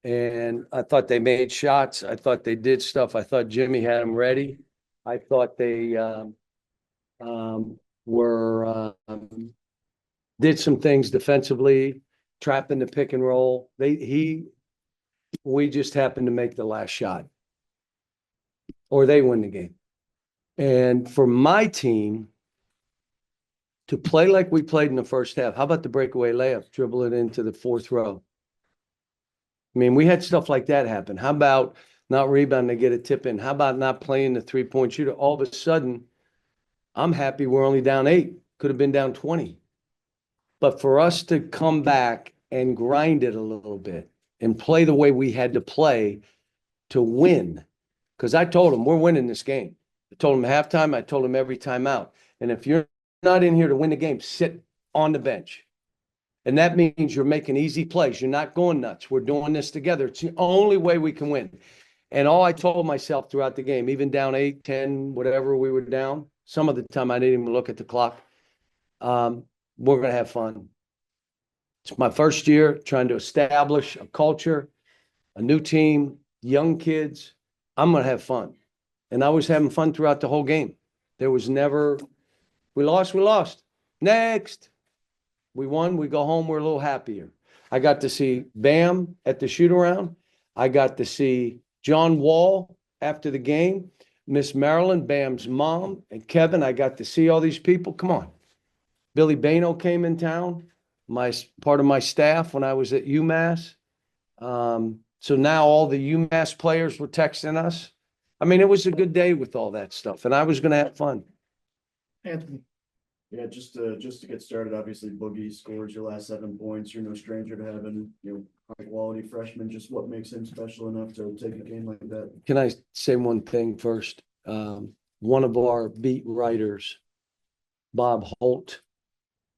And I thought they made shots. I thought they did stuff. I thought Jimmy had them ready. I thought they were did some things defensively, trapping the pick and roll. We just happened to make the last shot, or they win the game. And for my team to play like we played in the first half, how about the breakaway layup, dribble it into the fourth row? I mean, we had stuff like that happen. How about not rebounding to get a tip in? How about not playing the 3-point shooter? All of a sudden, I'm happy we're only down 8. Could have been down 20. But for us to come back and grind it a little bit and play the way we had to play to win, because I told them we're winning this game. I told them halftime. I told them every time out. And if you're not in here to win the game, sit on the bench. And that means you're making easy plays. You're not going nuts. We're doing this together. It's the only way we can win. And all I told myself throughout the game, even down 8, 10, whatever we were down, some of the time I didn't even look at the clock. We're going to have fun. It's my first year trying to establish a culture, a new team, young kids. I'm going to have fun. And I was having fun throughout the whole game. There was never, we lost. Next. We won, we go home, we're a little happier. I got to see Bam at the shoot-around. I got to see John Wall after the game, Miss Marilyn, Bam's mom, and Kevin. I got to see all these people. Come on. Billy Bano came in town, part of my staff when I was at UMass. So now all the UMass players were texting us. I mean, it was a good day with all that stuff, and I was going to have fun. Anthony. Yeah, just to get started, obviously Boogie scores your last 7 points. You're no stranger to having, high quality freshmen. Just what makes him special enough to take a game like that? Can I say one thing first? One of our beat writers, Bob Holt,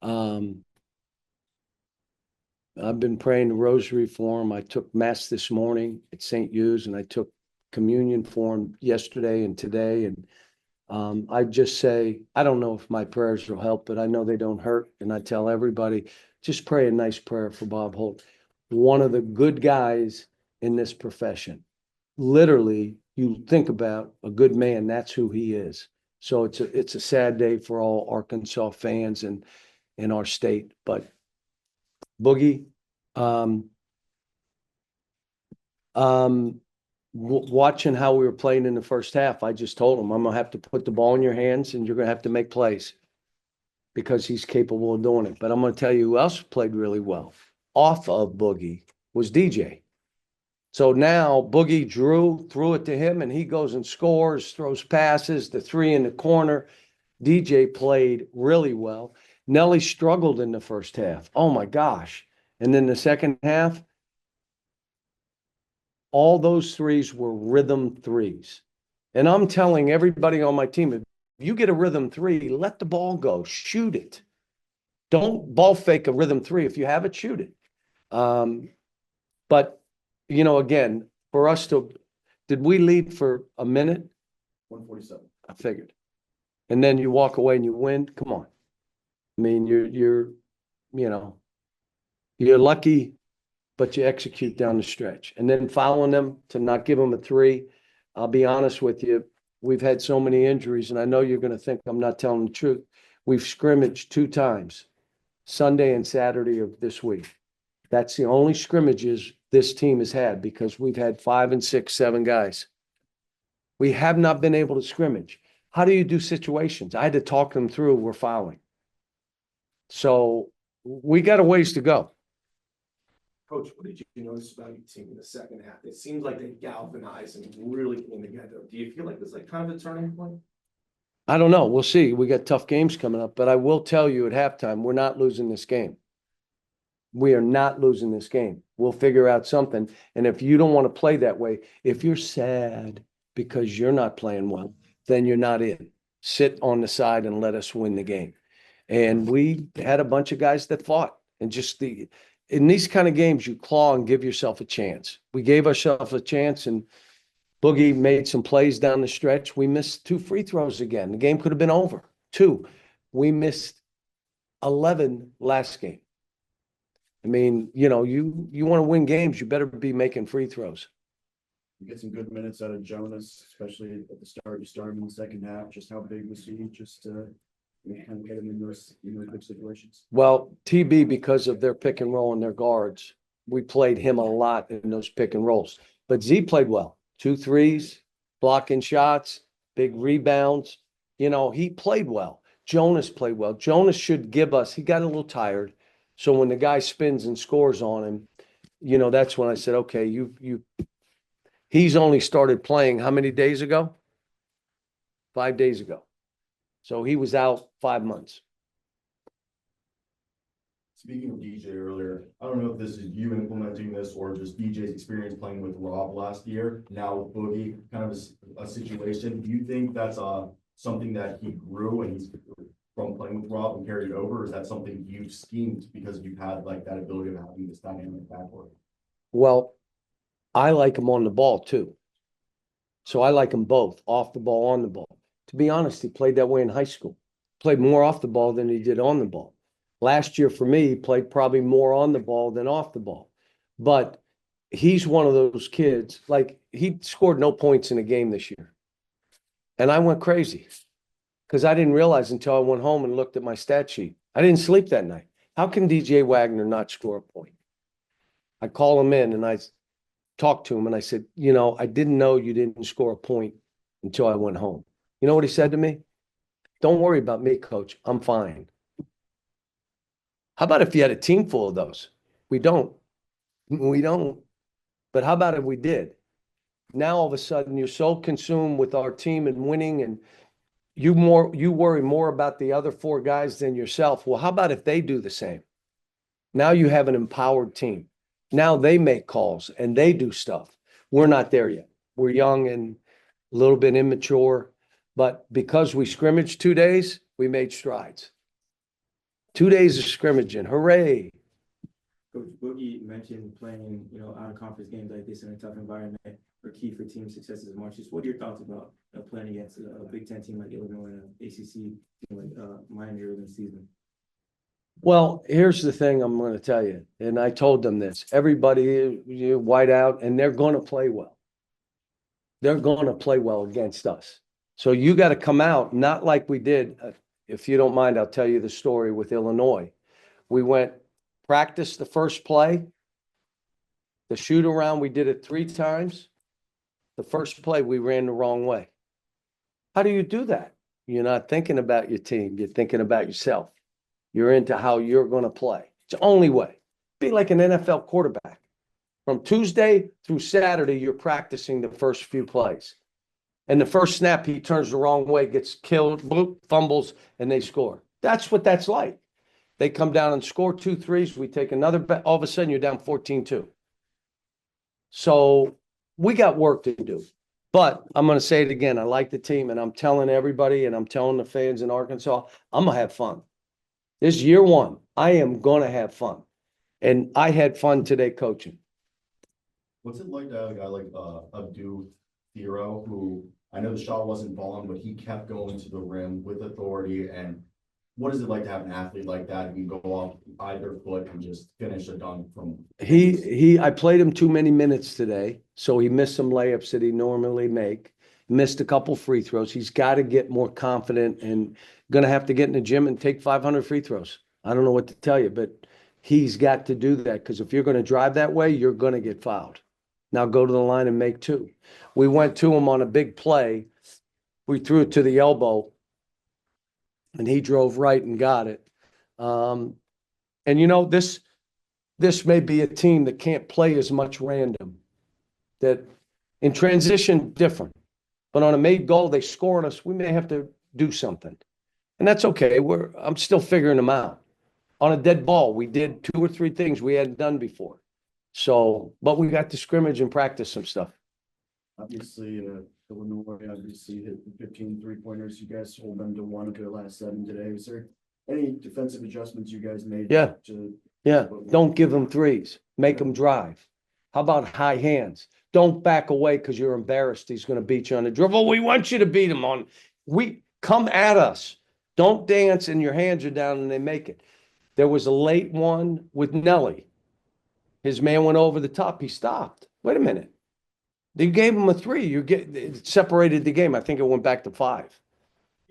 I've been praying the rosary for him. I took mass this morning at St. Hugh's, and I took communion for him yesterday and today. And I just say, I don't know if my prayers will help, but I know they don't hurt. And I tell everybody, just pray a nice prayer for Bob Holt. One of the good guys in this profession. Literally, you think about a good man, that's who he is. So it's a sad day for all Arkansas fans and in our state. But Boogie, watching how we were playing in the first half, I just told him, I'm going to have to put the ball in your hands and you're going to have to make plays because he's capable of doing it. But I'm going to tell you who else played really well off of Boogie was DJ. So now Boogie threw it to him, and he goes and scores, throws passes, the 3 in the corner. DJ played really well. Nelly struggled in the first half. Oh, my gosh. And then the second half, all those threes were rhythm threes. And I'm telling everybody on my team, if you get a rhythm 3, let the ball go. Shoot it. Don't ball fake a rhythm 3. If you have it, shoot it. But, again, for us did we lead for a minute? 147. I figured. And then you walk away and you win. Come on. I mean, you're lucky, but you execute down the stretch. And then following them to not give them a 3. I'll be honest with you. We've had so many injuries, and I know you're going to think I'm not telling the truth. We've scrimmaged 2 times, Sunday and Saturday of this week. That's the only scrimmages this team has had because we've had 5 and 6, 7 guys. We have not been able to scrimmage. How do you do situations? I had to talk them through. We're fouling. So we got a ways to go. Coach, what did you notice about your team in the second half? It seems like they galvanized and really came together. Do you feel like this like kind of a turning point? I don't know. We'll see. We got tough games coming up, but I will tell you at halftime, we're not losing this game. We are not losing this game. We'll figure out something. And if you don't want to play that way, if you're sad because you're not playing well, then you're not in. Sit on the side and let us win the game. And we had a bunch of guys that fought. And just in these kind of games, you claw and give yourself a chance. We gave ourselves a chance, and Boogie made some plays down the stretch. We missed 2 free throws again. The game could have been over. 2. We missed 11 last game. I mean, you know, you want to win games, you better be making free throws. You get some good minutes out of Jonas, especially at the start. You start him in the second half. Just how big was he? Just to kind of get him in those good situations. Well, TB, because of their pick and roll and their guards, we played him a lot in those pick and rolls. But Z played well. 2 threes, blocking shots, big rebounds. You know, he played well. Jonas played well. Jonas should give us, he got a little tired. So when the guy spins and scores on him, you know, that's when I said, okay, he's only started playing how many days ago? 5 days ago. So he was out 5 months. Speaking of DJ earlier, I don't know if this is you implementing this or just DJ's experience playing with Rob last year, now with Boogie, kind of a situation. Do you think that's something that he grew and he's from playing with Rob and carried over? Or is that something you've schemed because you've had like that ability of having this dynamic backcourt? Well, I like him on the ball too. So I like him both, off the ball, on the ball. To be honest, he played that way in high school. Played more off the ball than he did on the ball. Last year for me, he played probably more on the ball than off the ball. But he's one of those kids, like he scored no points in a game this year. And I went crazy because I didn't realize until I went home and looked at my stat sheet. I didn't sleep that night. How can DJ Wagner not score a point? I call him in and I talked to him and I said, you know, I didn't know you didn't score a point until I went home. You know what he said to me? Don't worry about me, coach. I'm fine. How about if you had a team full of those? We don't. We don't. But how about if we did? Now all of a sudden you're so consumed with our team and winning and you worry more about the other 4 guys than yourself. Well, how about if they do the same? Now you have an empowered team. Now they make calls and they do stuff. We're not there yet. We're young and a little bit immature, but because we scrimmaged 2 days, we made strides. 2 days of scrimmaging, hooray. Coach Boogie mentioned playing, out of conference games like this in a tough environment are key for team success as much. Just what are your thoughts about playing against a Big Ten team like Illinois and an ACC team like Miami early in the season? Well, here's the thing I'm going to tell you, and I told them this. Everybody, white out, and they're going to play well. They're going to play well against us. So you got to come out, not like we did. If you don't mind, I'll tell you the story with Illinois. We went practice the first play. The shoot around, we did it 3 times. The first play, we ran the wrong way. How do you do that? You're not thinking about your team. You're thinking about yourself. You're into how you're going to play. It's the only way. Be like an NFL quarterback. From Tuesday through Saturday, you're practicing the first few plays. And the first snap, he turns the wrong way, gets killed, bloop, fumbles, and they score. That's what that's like. They come down and score 2 threes. We take another bet. All of a sudden, you're down 14-2. So we got work to do. But I'm going to say it again. I like the team, and I'm telling everybody, and I'm telling the fans in Arkansas, I'm going to have fun. This is year 1. I am going to have fun. And I had fun today coaching. What's it like to have a guy like Abdu Thero, who I know the shot wasn't falling, but he kept going to the rim with authority? And what is it like to have an athlete like that who can go off either foot and just finish a dunk from? I played him too many minutes today, so he missed some layups that he normally make. Missed a couple free throws. He's got to get more confident and going to have to get in the gym and take 500 free throws. I don't know what to tell you, but he's got to do that because if you're going to drive that way, you're going to get fouled. Now go to the line and make 2. We went to him on a big play. We threw it to the elbow, and he drove right and got it. And this may be a team that can't play as much random. That in transition, different. But on a made goal, they score on us. We may have to do something. And that's okay. I'm still figuring them out. On a dead ball, we did 2 or 3 things we hadn't done before. So, but we got to scrimmage and practice some stuff. Obviously, Illinois obviously hit 15 3-pointers. You guys hold them to 1 of their last 7 today. Was there any defensive adjustments you guys made? Yeah. Don't give them threes. Make them drive. How about high hands? Don't back away because you're embarrassed. He's going to beat you on the dribble. We want you to beat him on. We come at us. Don't dance and your hands are down and they make it. There was a late one with Nelly. His man went over the top. He stopped. Wait a minute. You gave him a 3. It separated the game. I think it went back to 5.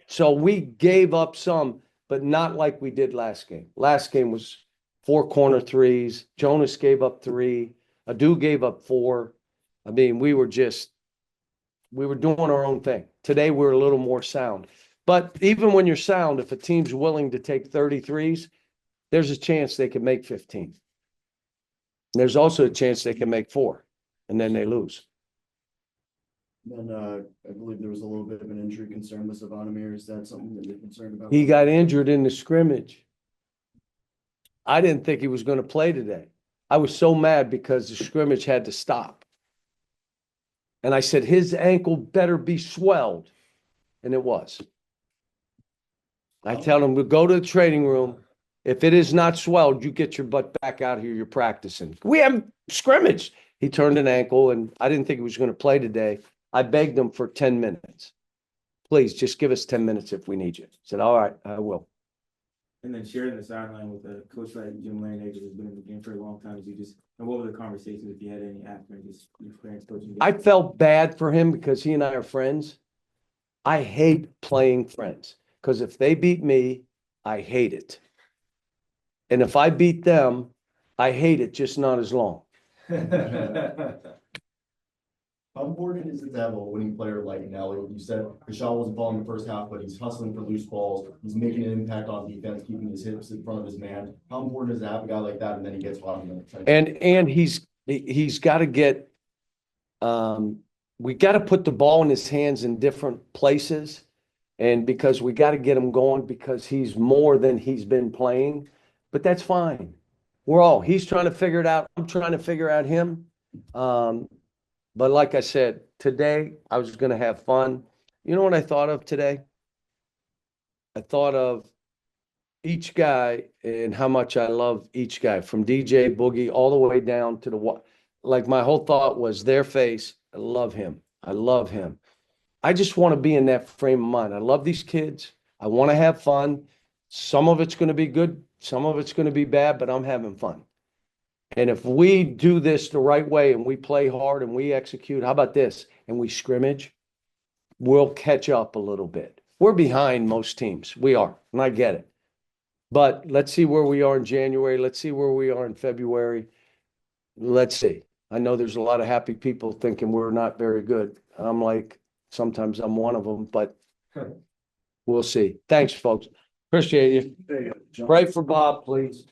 So we gave up some, but not like we did last game. Last game was 4 corner threes. Jonas gave up 3. Adu gave up 4. I mean, we were doing our own thing. Today, we're a little more sound. But even when you're sound, if a team's willing to take 33s, there's a chance they can make 15. There's also a chance they can make 4, and then they lose. Then, I believe there was a little bit of an injury concern with Savannah. Is that something that you're concerned about? He got injured in the scrimmage. I didn't think he was going to play today. I was so mad because the scrimmage had to stop. And I said, his ankle better be swelled. And it was. I tell him to go to the training room. If it is not swelled, you get your butt back out here. You're practicing. We haven't scrimmaged. He turned an ankle, and I didn't think he was going to play today. I begged him for 10 minutes. Please, just give us 10 minutes if we need you. He said, all right, I will. And then sharing the sideline with a coach like Jim Lanagher, who's been in the game for a long time, and what were the conversations, if you had any after just your experience coaching? I felt bad for him because he and I are friends. I hate playing friends because if they beat me, I hate it. And if I beat them, I hate it, just not as long. How important is it to have a winning player like Nelly? You said the shot wasn't falling in the first half, but he's hustling for loose balls. He's making an impact on defense, keeping his hips in front of his man. How important is it to have a guy like that, and then he gets hot in the trenches? And he's got to get, we got to put the ball in his hands in different places. And because we got to get him going because he's more than he's been playing, but that's fine. He's trying to figure it out. I'm trying to figure out him. But like I said, today I was going to have fun. You know what I thought of today? I thought of each guy and how much I love each guy, from DJ Boogie all the way down to like my whole thought was their face. I love him. I love him. I just want to be in that frame of mind. I love these kids. I want to have fun. Some of it's going to be good. Some of it's going to be bad, but I'm having fun. And if we do this the right way and we play hard and we execute, how about this? And we scrimmage, we'll catch up a little bit. We're behind most teams. We are, and I get it. But let's see where we are in January. Let's see where we are in February. Let's see. I know there's a lot of happy people thinking we're not very good. I'm like, sometimes I'm one of them, but we'll see. Thanks, folks. Appreciate you. There you go, John. Pray for Bob, please.